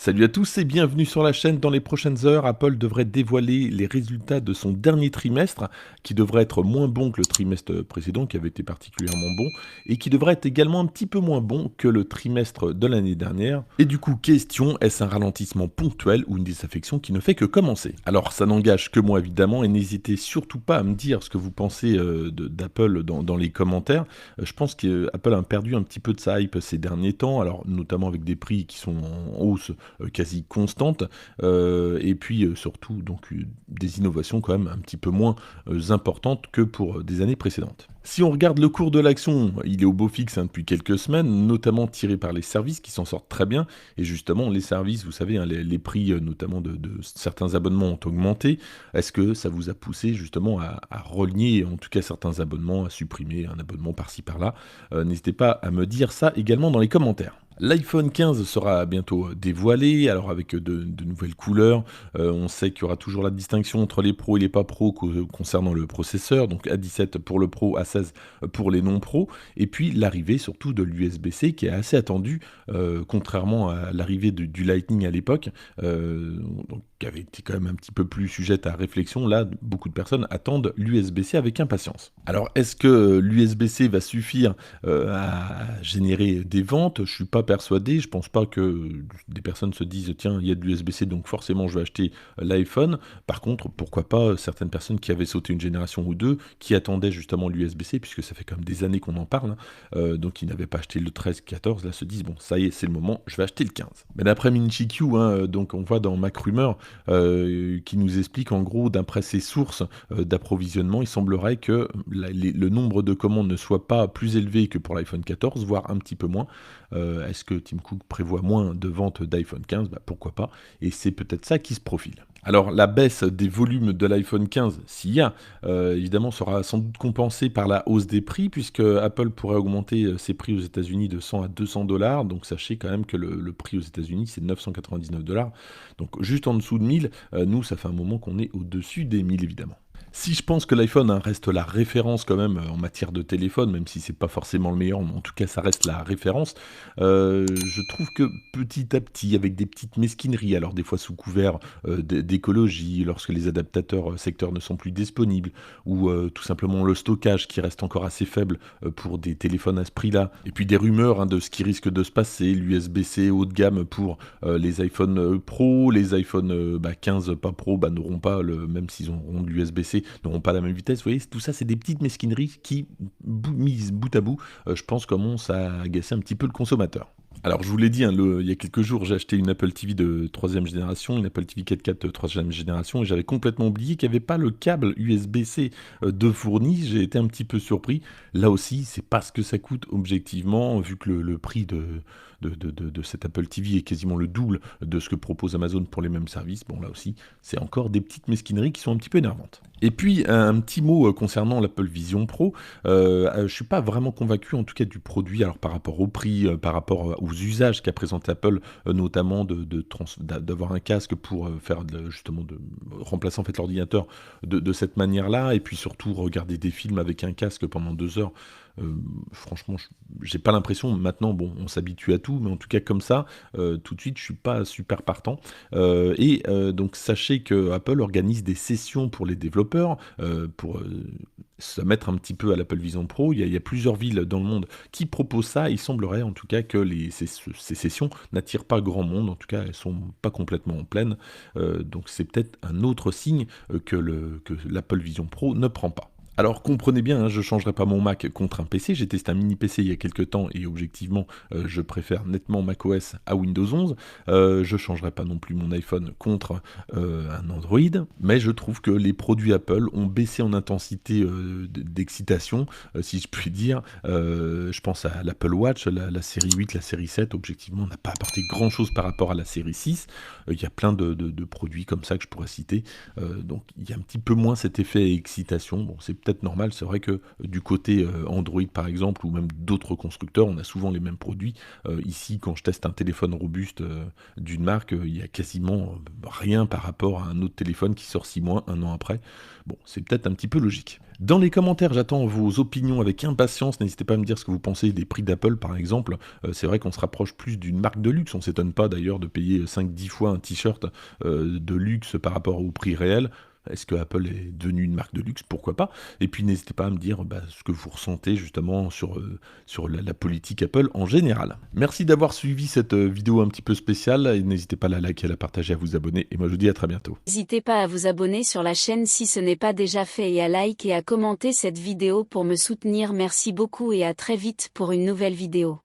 Salut à tous et bienvenue sur la chaîne. Dans les prochaines heures, Apple devrait dévoiler les résultats de son dernier trimestre, qui devrait être moins bon que le trimestre précédent, qui avait été particulièrement bon, et qui devrait être également un petit peu moins bon que le trimestre de l'année dernière. Et du coup, question, est-ce un ralentissement ponctuel ou une désaffection qui ne fait que commencer? Alors, ça n'engage que moi évidemment, et n'hésitez surtout pas à me dire ce que vous pensez d'Apple dans les commentaires. Je pense qu'Apple a perdu un petit peu de sa hype ces derniers temps, alors notamment avec des prix qui sont en hausse quasi constante, et puis surtout donc des innovations quand même un petit peu moins importantes que pour des années précédentes. Si on regarde le cours de l'action, il est au beau fixe depuis quelques semaines, notamment tiré par les services qui s'en sortent très bien. Et justement, les services, vous savez, hein, les prix notamment de certains abonnements ont augmenté. Est-ce que ça vous a poussé justement à renier en tout cas certains abonnements, à supprimer un abonnement par-ci par-là? N'hésitez pas à me dire ça également dans les commentaires. L'iPhone 15 sera bientôt dévoilé, alors avec de nouvelles couleurs. On sait qu'il y aura toujours la distinction entre les pros et les pas pros concernant le processeur, donc A17 pour le pro, A16 pour les non pros. Et puis l'arrivée surtout de l'USB-C qui est assez attendue, contrairement à l'arrivée du Lightning à l'époque, donc, qui avait été quand même un petit peu plus sujette à réflexion. Là, beaucoup de personnes attendent l'USB-C avec impatience. Alors, est-ce que l'USB-C va suffire à générer des ventes? Je suis pas persuadé. Je pense pas que des personnes se disent tiens, il y a de l'USB-C donc forcément je vais acheter l'iPhone. Par contre, pourquoi pas certaines personnes qui avaient sauté une génération ou deux, qui attendaient justement l'USB-C, puisque ça fait quand même des années qu'on en parle, hein, donc qui n'avaient pas acheté le 13-14, là se disent bon, ça y est, c'est le moment, je vais acheter le 15. Mais d'après Minchiku, hein, donc on voit dans Mac Rumeur, qui nous explique en gros, d'après ses sources d'approvisionnement, il semblerait que le nombre de commandes ne soit pas plus élevé que pour l'iPhone 14, voire un petit peu moins. Est-ce que Tim Cook prévoit moins de ventes d'iPhone 15? Pourquoi pas? Et c'est peut-être ça qui se profile. Alors la baisse des volumes de l'iPhone 15, s'il y a, évidemment, sera sans doute compensée par la hausse des prix, puisque Apple pourrait augmenter ses prix aux États-Unis de 100 à 200 dollars. Donc sachez quand même que le prix aux États-Unis, c'est 999 dollars. Donc juste en dessous de 1000, nous, ça fait un moment qu'on est au-dessus des 1000, évidemment. Si je pense que l'iPhone reste la référence quand même en matière de téléphone, même si c'est pas forcément le meilleur, mais en tout cas ça reste la référence, je trouve que petit à petit, avec des petites mesquineries, alors des fois sous couvert d'écologie, lorsque les adaptateurs secteurs ne sont plus disponibles, ou tout simplement le stockage qui reste encore assez faible pour des téléphones à ce prix-là, et puis des rumeurs de ce qui risque de se passer, l'USB-C haut de gamme pour les iPhone Pro, les iPhone 15 pas Pro n'auront pas, même s'ils auront de l'USB-C, n'auront pas la même vitesse. Vous voyez, tout ça, c'est des petites mesquineries qui, mises bout à bout, je pense commencent à agacer un petit peu le consommateur. Alors, je vous l'ai dit, hein, il y a quelques jours, j'ai acheté une Apple TV de troisième génération, une Apple TV 4K de troisième génération, et j'avais complètement oublié qu'il n'y avait pas le câble USB-C de fourni. J'ai été un petit peu surpris. Là aussi, c'est pas ce que ça coûte objectivement, vu que le prix de cette Apple TV est quasiment le double de ce que propose Amazon pour les mêmes services. Bon, là aussi, c'est encore des petites mesquineries qui sont un petit peu énervantes. Et puis, un petit mot concernant l'Apple Vision Pro. Je ne suis pas vraiment convaincu, en tout cas, du produit, alors par rapport au prix, par rapport aux usages qu'a présenté Apple, notamment d'avoir un casque pour faire justement de remplacer en fait l'ordinateur de cette manière-là, et puis surtout regarder des films avec un casque pendant 2 heures. Franchement, j'ai pas l'impression. Maintenant, bon, on s'habitue à tout, mais en tout cas comme ça, tout de suite, je suis pas super partant. Donc, sachez que Apple organise des sessions pour les développeurs, pour se mettre un petit peu à l'Apple Vision Pro. Il y a plusieurs villes dans le monde qui proposent ça. Il semblerait en tout cas que ces sessions n'attirent pas grand monde. En tout cas, elles sont pas complètement pleines. Donc, c'est peut-être un autre signe que l'Apple Vision Pro ne prend pas. Alors comprenez bien, hein, je ne changerai pas mon Mac contre un PC. J'ai testé un mini PC il y a quelques temps et objectivement, je préfère nettement macOS à Windows 11. Je ne changerai pas non plus mon iPhone contre un Android. Mais je trouve que les produits Apple ont baissé en intensité d'excitation, si je puis dire. Je pense à l'Apple Watch, la série 8, la série 7, objectivement, n'a pas apporté grand-chose par rapport à la série 6. Il y a plein de produits comme ça que je pourrais citer. Donc il y a un petit peu moins cet effet excitation. Bon, c'est peut-être normal, c'est vrai que du côté Android par exemple, ou même d'autres constructeurs, on a souvent les mêmes produits. Ici, quand je teste un téléphone robuste d'une marque, il y a quasiment rien par rapport à un autre téléphone qui sort 6 mois, un an après. Bon, c'est peut-être un petit peu logique. Dans les commentaires, j'attends vos opinions avec impatience. N'hésitez pas à me dire ce que vous pensez des prix d'Apple, par exemple. C'est vrai qu'on se rapproche plus d'une marque de luxe. On s'étonne pas d'ailleurs de payer 5-10 fois un t-shirt de luxe par rapport au prix réel. Est-ce que Apple est devenu une marque de luxe? Pourquoi pas? Et puis n'hésitez pas à me dire ce que vous ressentez justement sur la politique Apple en général. Merci d'avoir suivi cette vidéo un petit peu spéciale et n'hésitez pas à la liker, à la partager, à vous abonner. Et moi je vous dis à très bientôt. N'hésitez pas à vous abonner sur la chaîne si ce n'est pas déjà fait et à like et à commenter cette vidéo pour me soutenir. Merci beaucoup et à très vite pour une nouvelle vidéo.